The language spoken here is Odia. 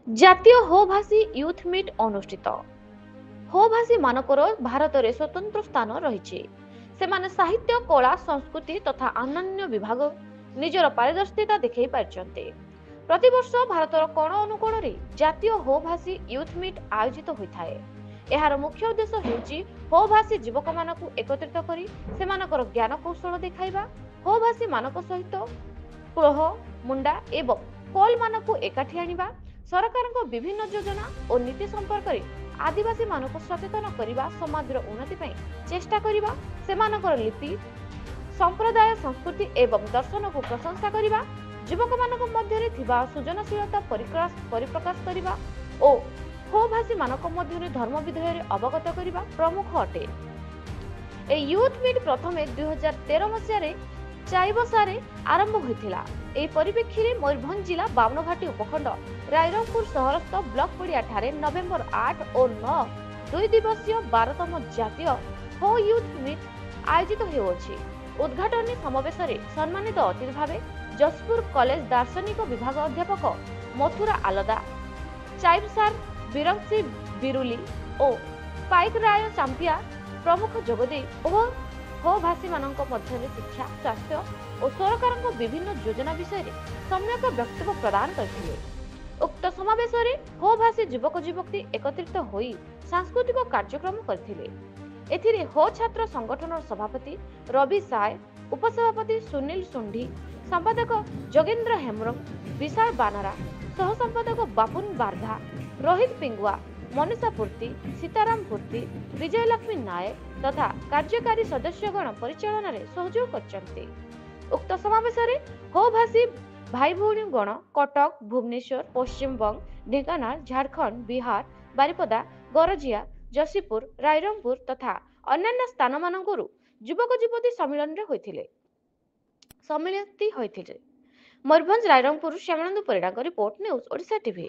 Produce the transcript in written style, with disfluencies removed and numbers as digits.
ଜାତୀୟ ହୋ-ଭାଷୀ ୟୁଥ୍ ମିଟ୍ ଅନୁଷ୍ଠିତ। ହୋ-ଭାଷୀ ମାନଙ୍କର ଭାରତରେ ସ୍ୱତନ୍ତ୍ର ସ୍ଥାନ ରହିଛି। ସେମାନେ ସାହିତ୍ୟ, କଳା, ସଂସ୍କୃତି ତଥା ଅନ୍ୟାନ୍ୟ ବିଭାଗ ନିଜର ପାରିଦର୍ଶିତା ଦେଖାଇ ପାରିଛନ୍ତି। ପ୍ରତିବର୍ଷ ଭାରତର କୋଣ ଅନୁକୋଣରେ ଜାତୀୟ ହୋ-ଭାଷୀ ୟୁଥ୍ ମିଟ୍ ଆୟୋଜିତ ହୋଇଥାଏ। ଏହାର ମୁଖ୍ୟ ଉଦ୍ଦେଶ୍ୟ ହେଉଛି ହୋ-ଭାଷୀ ଯୁବକମାନଙ୍କୁ ଏକତ୍ରିତ କରି ସେମାନଙ୍କର ଜ୍ଞାନ କୌଶଳ ଦେଖାଇବା, ହୋ-ଭାଷୀ ମାନଙ୍କ ସହିତ ପ୍ଲୋହ, ମୁଣ୍ଡା ଏବଂ କଲ୍ ମାନଙ୍କୁ ଏକାଠି ଆଣିବା, ସରକାରଙ୍କ ବିଭିନ୍ନ ଯୋଜନା ଓ ନୀତି ସମ୍ପର୍କରେ ଆଦିବାସୀ ମାନଙ୍କୁ ସଚେତନ କରିବା, ସମାଜର ଉନ୍ନତି ପାଇଁ ଚେଷ୍ଟା କରିବା, ସେମାନଙ୍କର ଲିପି, ସମ୍ପ୍ରଦାୟ, ସଂସ୍କୃତି ଏବଂ ଦର୍ଶନକୁ ପ୍ରଶଂସା କରିବା, ଯୁବକମାନଙ୍କ ମଧ୍ୟରେ ଥିବା ସୃଜନଶୀଳତା ପରିପ୍ରକାଶ କରିବା ଓ ହୋ-ଭାଷୀ ମାନଙ୍କ ମଧ୍ୟରେ ଧର୍ମ ବିଷୟରେ ଅବଗତ କରିବା ପ୍ରମୁଖ ଅଟେ। ଏହି ୟୁଥ୍ ମିଟ୍ ପ୍ରଥମେ 2013 ମସିହାରେ ଚାଇବସାରେ ଆରମ୍ଭ ହୋଇଥିଲା। ଏହି ପରିପ୍ରେକ୍ଷୀରେ ମୟୂରଭଞ୍ଜ ଜିଲ୍ଲା ବାମନଘାଟି ଉପଖଣ୍ଡ ରାଇରଙ୍ଗପୁର ସହରସ୍ଥ ବ୍ଲକ ପଡ଼ିଆଠାରେ ନଭେମ୍ବର 8 ଓ 9 ଦୁଇ ଦିବସୀୟ 12ତମ ଜାତୀୟ ହୋ ୟୁଥ୍ ମିଟ୍ ଆୟୋଜିତ ହେଉଅଛି। ଉଦ୍ଘାଟନୀ ସମାବେଶରେ ସମ୍ମାନିତ ଅତିଥି ଭାବେ ଯଶପୁର କଲେଜ ଦାର୍ଶନିକ ବିଭାଗ ଅଧ୍ୟାପକ ମଥୁରା ଆଲଦା, ଚାଇବସାର ବିରଂଶୀ ବିରୁଲି ଓ ପାଇକରାୟ ଚାମ୍ପିଆ ପ୍ରମୁଖ ଯୋଗଦେଇ ହୋ-ଭାଷୀ ମାନଙ୍କ ମଧ୍ୟରେ ଶିକ୍ଷା, ସ୍ୱାସ୍ଥ୍ୟ ଓ ସରକାରଙ୍କ ବିଭିନ୍ନ ଯୋଜନା ବିଷୟରେ ସମ୍ୟକ ବକ୍ତବ୍ୟ ପ୍ରଦାନ କରିଥିଲେ। ଉକ୍ତ ସମାବେଶରେ ହୋ-ଭାଷୀ ଯୁବକ ଯୁବତୀ ଏକତ୍ରିତ ହୋଇ ସାଂସ୍କୃତିକ କାର୍ଯ୍ୟକ୍ରମ କରିଥିଲେ। ଏଥିରେ ହୋ ଛାତ୍ର ସଂଗଠନର ସଭାପତି ରବି ସାଏ, ଉପସଭାପତି ସୁନୀଲ ସୁଣ୍ଡି, ସମ୍ପାଦକ ଯୋଗେନ୍ଦ୍ର ହେମ୍ରମ, ବିଶାଳ ବାନାରା, ସହ ସମ୍ପାଦକ ବାପୁନ ବାର୍ଧା, ରୋହିତ ପିଙ୍ଗୁଆ, ମନୀଷା ପୂର୍ତ୍ତି, ସୀତାରାମ ପୂର୍ତ୍ତି, ବିଜୟଲକ୍ଷ୍ମୀ ନାୟକ ତଥା କାର୍ଯ୍ୟକାରୀ ସଦସ୍ୟଗଣ ପରିଚାଳନାରେ ସହଯୋଗ କରିଛନ୍ତି। ଉକ୍ତ ସମାବେଶରେ ହୋ-ଭାଷୀ ଭାଇ ଭଉଣୀଗଣ କଟକ, ଭୁବନେଶ୍ୱର, ପଶ୍ଚିମବଙ୍ଗ, ଢେଙ୍କାନାଳ, ଝାଡ଼ଖଣ୍ଡ, ବିହାର, ବାରିପଦା, ଗରଜିଆ, ଯଶୀପୁର, ରାଇରଙ୍ଗପୁର ତଥା ଅନ୍ୟାନ୍ୟ ସ୍ଥାନମାନଙ୍କରୁ ଯୁବକ ଯୁବତୀ ସମ୍ମିଳିତ ହୋଇଥିଲେ। ମୟୂରଭଞ୍ଜ ରାଇରଙ୍ଗପୁରରୁ ଶ୍ୟାମଳନ୍ଦୁ ପରିଡ଼ାଙ୍କ ରିପୋର୍ଟ, ନ୍ୟୁଜ ଓଡ଼ିଶା ଟିଭି।